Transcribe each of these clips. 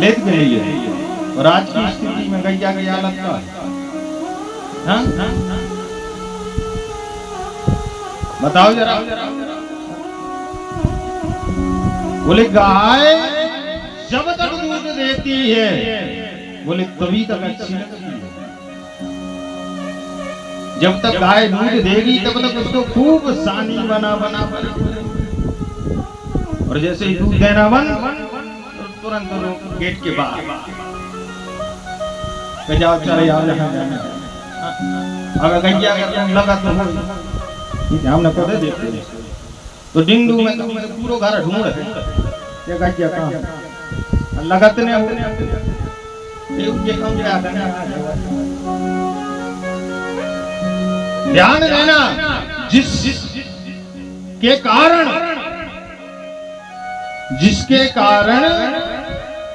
लेत के लिए। और आज की स्थिति में गैया की हालत क्या है? बताओ जरा। बोले गाय जब तक दूध देती है, बोले तभी तक अच्छी लगती है। जब तक गाय दूध देगी तब तक उसको खूब सानी बना बना और जैसे ही दूध देना बंद तो तुरंत गेट के बाहर जाओ, चले जाओ जहाँ जाना। अगर गैया का लगा तो हमने पौधे देखते तो डिंगू में तो पूरा घर ढूंढ है ये गैया कहाँ लगत ने ध्यान देना। जिसके कारण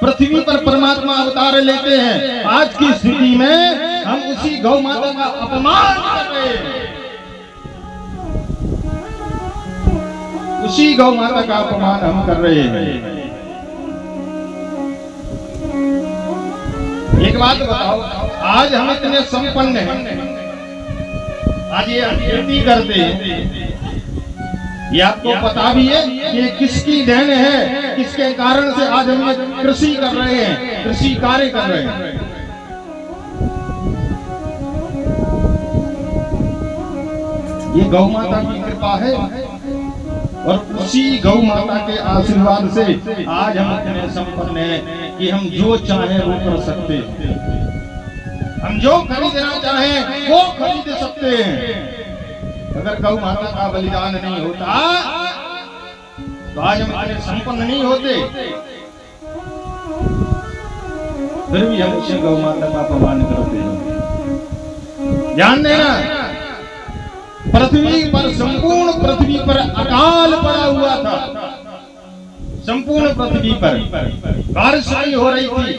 पृथ्वी पर परमात्मा अवतार लेते हैं, आज की स्थिति में हम उसी गौ माता का अपमान कर रहे हैं। उसी गौ माता का अपमान हम कर रहे हैं। एक बात बताओ, आज हम इतने संपन्न हैं, आज ये खेती करते हैं, ये आपको पता भी है कि किसकी देन है, किसके कारण से आज हम कृषि कर रहे हैं, कृषि कार्य कर रहे हैं। ये गौ माता की कृपा है और उसी गौ माता के आशीर्वाद से आज हम इतने संपन्न हैं कि हम जो चाहे वो कर सकते हैं, हम जो खरीदना चाहें वो खरीद सकते हैं। अगर गौ माता का बलिदान नहीं होता तो आज हम इतने संपन्न नहीं होते। फिर भी हम उसे गौ माता का अपमान करते हैं। ध्यान देना, पृथ्वी पर, संपूर्ण पृथ्वी पर अकाल पड़ा हुआ था। संपूर्ण पृथ्वी पर बारिश नहीं हो रही थी,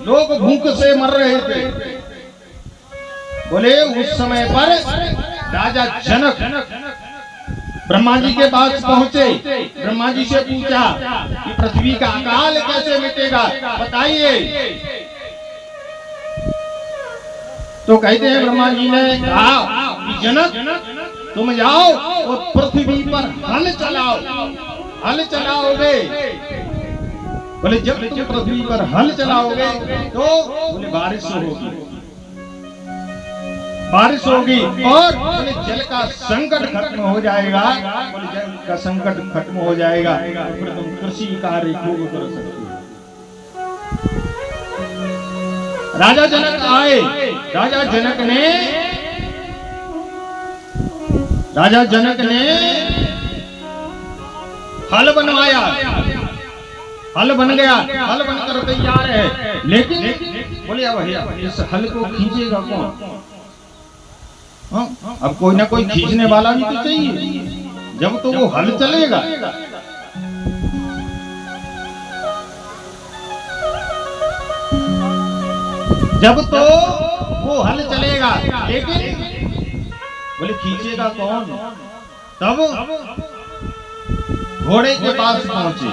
लोग भूख से मर रहे थे। बोले उस समय पर राजा जनक ब्रह्मा जी के पास पहुंचे, ब्रह्मा जी से पूछा कि पृथ्वी का अकाल कैसे मिटेगा, बताइए। तो कहते हैं ब्रह्मा जी ने कहा कि जनक तुम जाओ और पृथ्वी पर हल चलाओ। हल चलाओगे, बोले जब तुम पृथ्वी पर हल चलाओगे तो बोले बारिश होगी, बारिश होगी और जल का संकट खत्म हो जाएगा। बोले जल का संकट खत्म हो जाएगा तो फिर तुम कृषि कार्य खूब कर सकते हो। राजा जनक आए, राजा जनक ने हल बनवाया, हल बन गया, हल बनकर तैयार है। लेकिन बोले भैया इस हल को खींचेगा कौन? अब कोई ना कोई खींचने वाला भी तो चाहिए, जब तो वो हल चलेगा। जब तो वो हल चलेगा, लेकिन बोले खींचेगा कौन? तब घोड़े के पास पहुंचे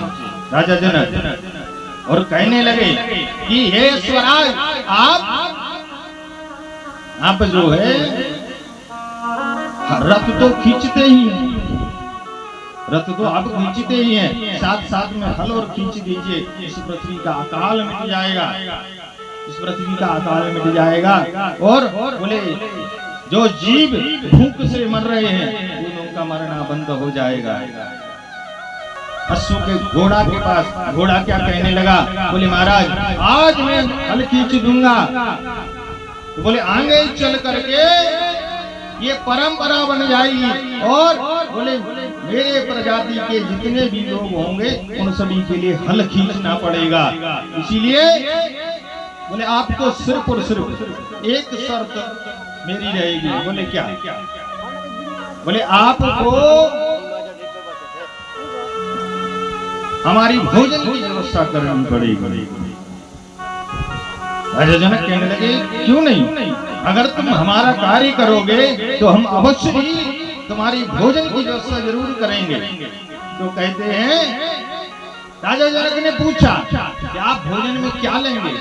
राजा जनक और कहने लगे कि हे स्वराज, आप जो है रथ तो खींचते ही हैं, रथ तो आप खींचते ही हैं, साथ साथ में हल और खींच दीजिए, इस पृथ्वी का अकाल मिट जाएगा, इस पृथ्वी का अकाल मिट जाएगा। और बोले जो जीव भूख से मर रहे हैं उनका मरना बंद हो जाएगा। अश्व के घोड़ा के पास, घोड़ा क्या कहने लगा? बोले महाराज आज मैं हल खींच दूंगा। तो बोले आगे चल करके ये परंपरा बन जाएगी और बोले मेरे प्रजाति के जितने भी लोग होंगे उन सभी के लिए हल खींचना पड़ेगा। इसीलिए बोले आपको सिर्फ और सिर्फ एक शर्त मेरी रहेगी। बोले क्या? बोले आपको हमारी भोजन की व्यवस्था करनी पड़ेगी। राजा जनक कहने लगे क्यों नहीं, अगर तुम हमारा कार्य करोगे तो हम अवश्य ही तुम्हारी भोजन की व्यवस्था जरूर करेंगे। तो कहते हैं राजा जनक ने पूछा कि आप भोजन में क्या लेंगे?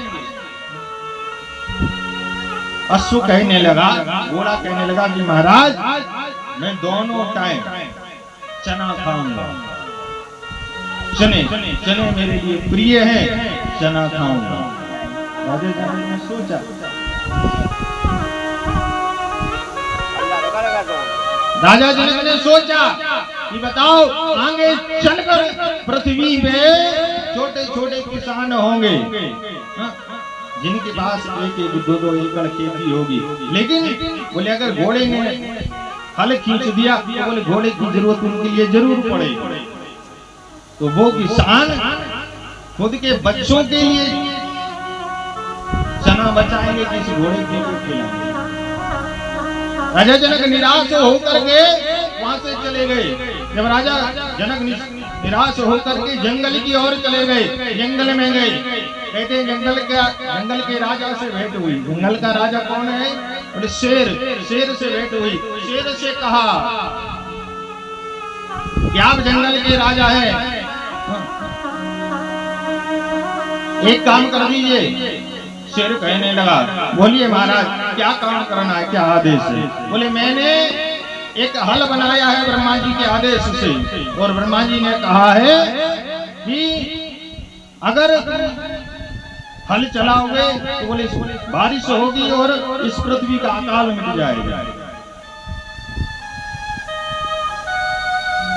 अश्व कहने लगा, घोड़ा कहने लगा कि महाराज मैं दोनों टाइम चना खाऊंगा। चने चने मेरे लिए प्रिय है, चना खाऊंगा। राजा जनक ने सोचा, राजा जनक ने सोचा कि बताओ आगे चलकर पृथ्वी पे छोटे छोटे किसान होंगे जिनके पास एक एक दो दो एकड़ खेती होगी, लेकिन बोले अगर घोड़े ने हल खींच दिया तो बोले घोड़े की जरूरत उनके लिए जरूर पड़ेगी, तो वो किसान खुद के बच्चों के लिए चना बचाएंगे, किसी घोड़े के लिए खिलाएंगे। राजा जनक निराश होकर के वहां से चले गए। जब राजा जनक निराश होकर के जंगल की ओर चले गए, जंगल में गए, कहते जंगल के राजा से भेंट हुई। जंगल का राजा कौन है? बोले शेर। शेर से भेंट हुई। शेर से कहा कि आप जंगल के राजा हैं, एक काम कर दीजिए। शेर कहने लगा, बोलिए महाराज क्या काम करना है, क्या आदेश है? बोले मैंने एक हल बनाया है ब्रह्मा जी के आदेश से, और ब्रह्मा जी ने कहा है कि अगर हल चलाओगे तो बोले बारिश होगी और इस पृथ्वी का अकाल मिट जाएगा।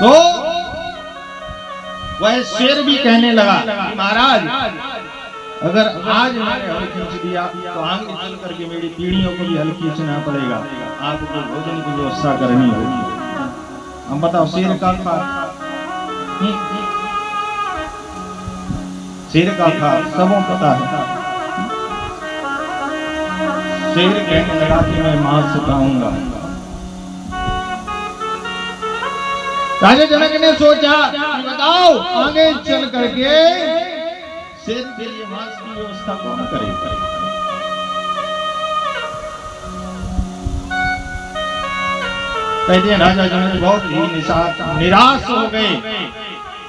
तो वह शेर भी कहने लगा, महाराज अगर आज मैंने हल खींच दिया तो आगे चल करके मेरी पीढ़ियों को भी हल खींचना पड़ेगा, आपको भोजन की व्यवस्था करनी होगी। हम बताओ शेर का खा, शेर का खा सबों पता है। शेर कहने लगा कि मैं मांस खाऊंगा। राजा जनक ने सोचा कि बताओ आगे चल करके शेर के लिए मांस की व्यवस्था कौन करेगा? कहते हैं राजा जनक बहुत ही निराश हो गए।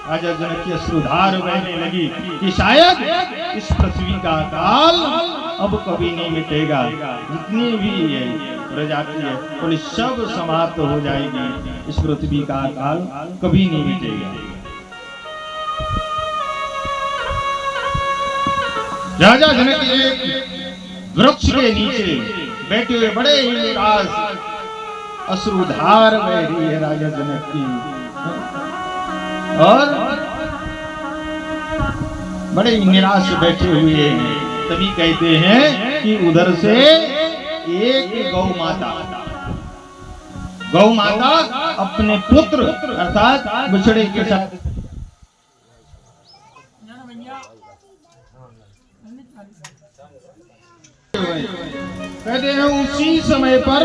राजा जनक की अश्रुधार बहने लगी कि शायद इस पृथ्वी का अकाल अब कभी नहीं मिटेगा, जितनी भी प्रजाति है बोले सब समाप्त हो जाएगी, इस पृथ्वी का अकाल कभी नहीं मिटेगा। राजा जनक एक वृक्ष के नीचे बैठे हुए बड़े ही निराश, अश्रुधार बह रही है राजा जनक की, और बड़े ही निराश बैठे हुए हैं। तभी कहते हैं कि उधर से एक गौ माता अपने पुत्र अर्थात बछड़े के साथ कहते हैं उसी समय पर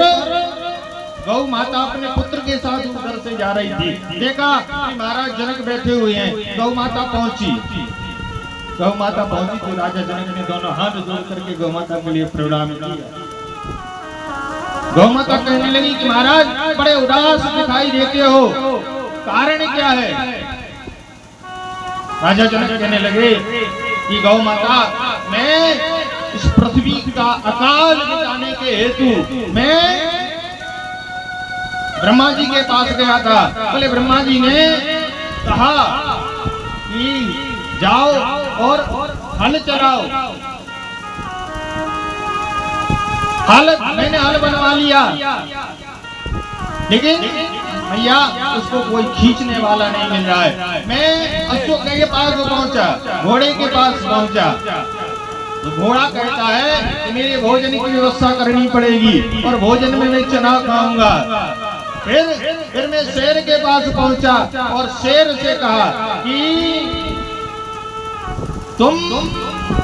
गौ माता अपने पुत्र के साथ उधर से जा रही थी। देखा कि महाराज जनक बैठे हुए हैं। गौ माता पहुंची तो राजा जनक ने दोनों हाथ जोड़ करके गौ माता के लिए प्रणाम किया। गौ माता कहने लगी कि महाराज बड़े उदास दिखाई देते हो, कारण क्या है? राजा जनक कहने लगे कि गौ माता मैं इस पृथ्वी का अकाल मिटाने के हेतु मैं ब्रह्मा जी के पास गया था। बोले ब्रह्मा जी ने कहा कि जाओ और हल चलाओ। मैंने हल बनवा लिया, लेकिन भैया उसको कोई खींचने वाला नहीं मिल रहा है। मैं अशोक के पास पहुंचा, घोड़े के पास पहुंचा, तो घोड़ा कहता है कि मेरे भोजन की व्यवस्था करनी पड़ेगी और भोजन में मैं चना खाऊंगा। फिर मैं शेर के पास पहुंचा और शेर से कहा कि तुम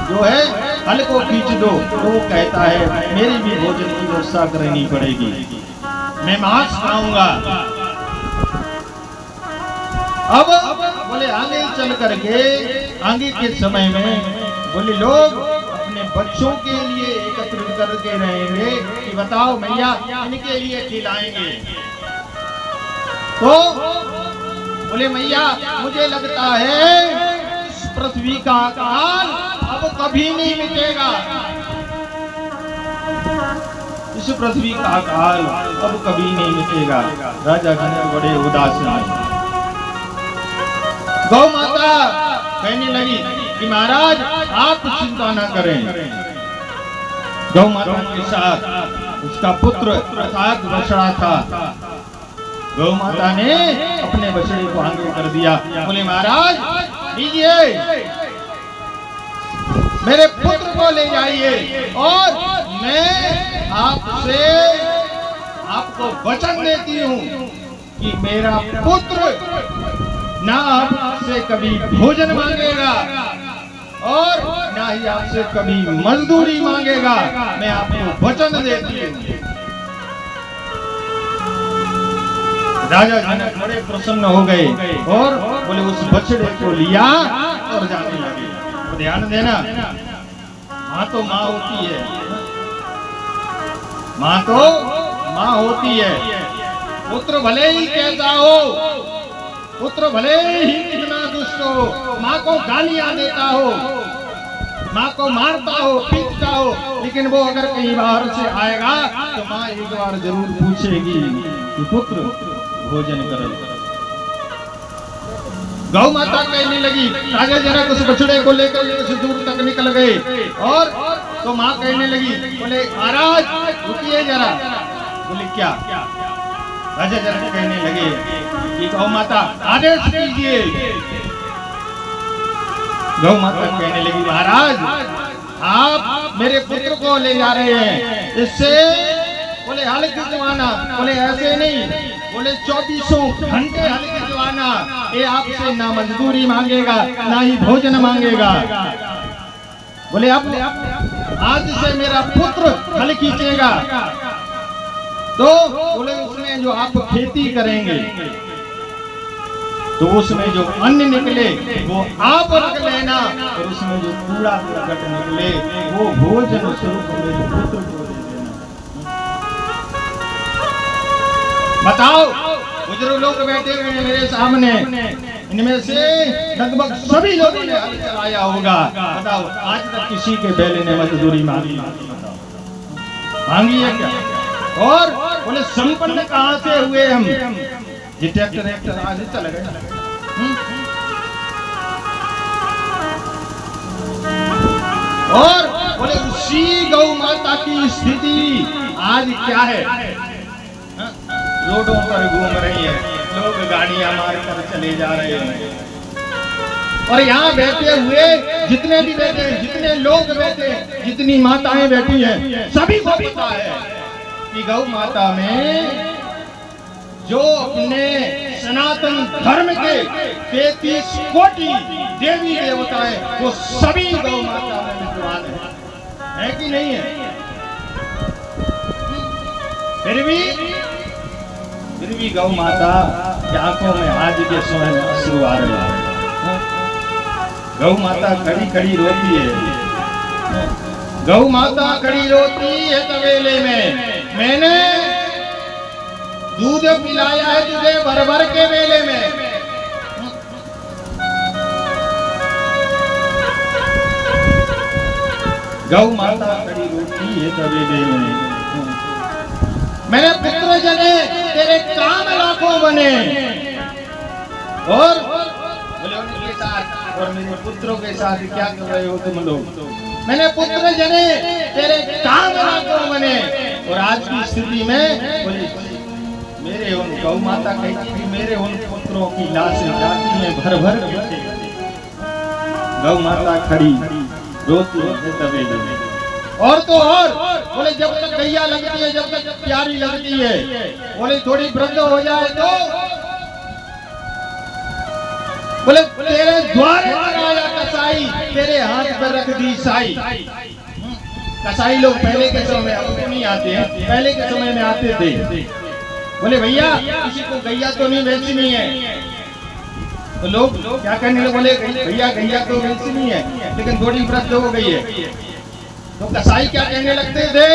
जो है हल को खींच दो, तो वो कहता है मेरी भी भोजन की व्यवस्था करनी पड़ेगी, मैं मांस खाऊंगा। अब बोले आगे चल करके आगे के समय में बोले लोग अपने बच्चों के लिए एकत्रित करके रहेंगे कि बताओ मैया इनके लिए खिलाएंगे। तो बोले मैया मुझे लगता है इस पृथ्वी का अकाल कभी नहीं मिटेगा। इस पृथ्वी का अकाल अब कभी नहीं मिटेगा। राजा जनक बड़े उदास हैं। गौ माता कहने लगी कि महाराज आप चिंता न करें। गौ माता के साथ उसका पुत्र प्रसाद बछड़ा था। गौ माता ने अपने बछड़े को आगे कर दिया। बोले महाराज लीजिए, मेरे पुत्र को ले जाइए और मैं आपको वचन देती हूँ कि मेरा पुत्र ना आपसे कभी भोजन मांगेगा और ना ही आपसे कभी मजदूरी मांगेगा। मैं आपको वचन देती हूँ। राजा जनक बड़े प्रसन्न हो गए और बोले उस बछड़े को लिया और जाने लगे। तो ध्यान देना, माँ तो माँ होती है, माँ तो माँ होती है। पुत्र भले ही कैसा हो, पुत्र भले ही कितना दुष्ट हो, माँ को गालियां देता हो, माँ को मारता हो, पीटता हो, लेकिन वो अगर कहीं बाहर से आएगा तो माँ एक बार जरूर पूछेगी कि पुत्र भोजन करो। गौ माता कहने लगी, राजा जनक उस बछड़े को लेकर कुछ दूर तक निकल गए और तो माँ कहने लगी, बोले महाराज रुकिए जरा। बोले क्या? राजा जनक कहने लगे कि गौ माता आदेश कीजिए। गौ माता कहने लगी, महाराज आप मेरे पुत्र को ले जा रहे हैं, इससे बोले हल खिंचवाना। बोले ऐसे नहीं, बोले 24 घंटे हल खिंचवाना। ये आपसे ना मजदूरी मांगेगा ना ही भोजन मांगेगा। बोले अब आज से मेरा पुत्र हल खींचेगा तो बोले उसमें जो आप खेती करेंगे तो उसमें जो अन्न निकले वो आप रख लेना और उसमें जो कूड़ा करकट निकले वो भोजन स्वरूप मेरे पुत्र को दे देना। बताओ, बुजुर्ग लोग बैठे हुए हैं मेरे सामने, इनमें से लगभग सभी लोगों ने हल चलाया होगा। बताओ आज तक किसी के बैले ने मजदूरी मांगी है क्या? और बोले संपन्न कहां से हुए हम? ये ट्रैक्टर आज चल गए। और बोले उसी गौ माता की स्थिति आज क्या है? रोडों पर घूम रही है, लोग गाड़ियां मारकर चले जा रहे हैं और यहाँ बैठे हुए जितने भी बैठे हैं, जितने लोग बैठे हैं, जितनी माताएं बैठी हैं, सभी को पता है कि गौ माता में जो अपने सनातन धर्म के 33 कोटि देवी देवता है वो सभी गौ माता में विद्वान है कि नहीं है? फिर भी गौ माता की आंखों में आज के समय अश्रु आ रहे हैं। गौ माता खड़ी खड़ी रोती है। गौ माता खड़ी रोती है तबेले में, मैंने दूध पिलाया है तुझे भर भर के मेले में। गौ माता खड़ी रोती है तबेले में, मैंने पुत्र जने तेरे काम लाखों बने और बोले उनके साथ और मेरे पुत्रों के साथ क्या कर रहे हो तुम लोग? मैंने पुत्र जने तेरे काम लाखों बने और आज की स्थिति में बोले मेरे उन गौ माता कहती थी मेरे उन पुत्रों की लाशें जाती हैं भर भर के। गौ माता खड़ी रोती है तबेले में। और तो और बोले जब तक गैया लगती है, जब तक प्यारी लगती है, बोले थोड़ी वृद्ध हो जाए तो बोले तेरे द्वारे आया कसाई, तेरे हाथ पर रख दी साई। कसाई लोग पहले के समय में नहीं आते हैं, पहले के समय में आते थे। बोले भैया किसी को गैया तो नहीं बेचनी है, तो लोग क्या कहने लगे, बोले भैया गैया तो बेचनी है लेकिन थोड़ी वृद्ध हो गई है। तो कसाई क्या कहने लगते थे,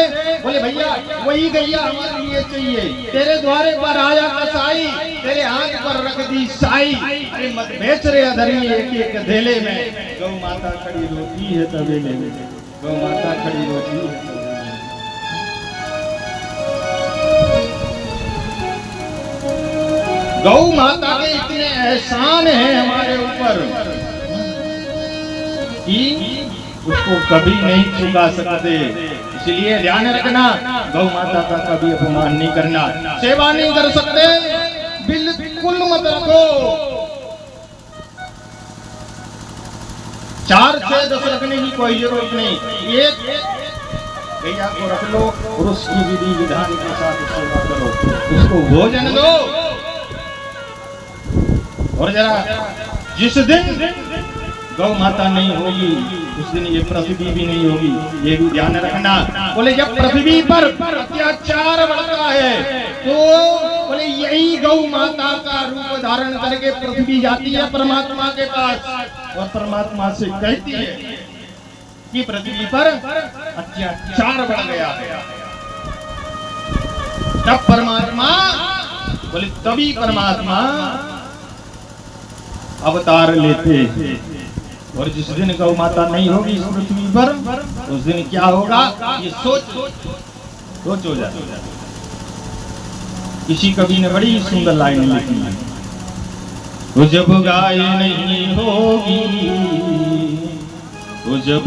बोले भैया वही गैया हमारे लिए चाहिए, तेरे द्वारे पर आया कसाई, तेरे हाथ पर रख दी साई, अरे मत बेच रे अधरी एक एक धेले में, गौ माता खड़ी रोटी है तबेले में, गौ माता खड़ी रोटी है तबेले में। गौ माता के इतने एहसान हैं हमारे ऊपर कि उसको कभी नहीं चुका सकते, इसलिए ध्यान रखना गौ माता का कभी अपमान नहीं करना, सेवा नहीं कर सकते बिल्कुल मत रखो। 4 6 10 रखने की कोई जरूरत नहीं, एक गैया को रख लो और उसकी विधि विधान के साथ सेवा करो, उसको भोजन दो। और जरा जिस दिन गौ माता नहीं होगी उस दिन ये पृथ्वी भी नहीं होगी, ये भी ध्यान रखना। बोले जब पृथ्वी पर अत्याचार बढ़ता है तो बोले यही गौ माता का रूप धारण करके पृथ्वी जाती है परमात्मा के पास और परमात्मा से कहती है कि पृथ्वी पर अत्याचार बढ़ गया है। तब परमात्मा बोले तभी परमात्मा अवतार लेते हैं। और जिस दिन गौ माता नहीं होगी इस पृथ्वी पर उस दिन क्या होगा ये सोच हो जाए। किसी कवि ने बड़ी सुंदर लाइन लिखी है, वो जब गाय नहीं होगी, वो जब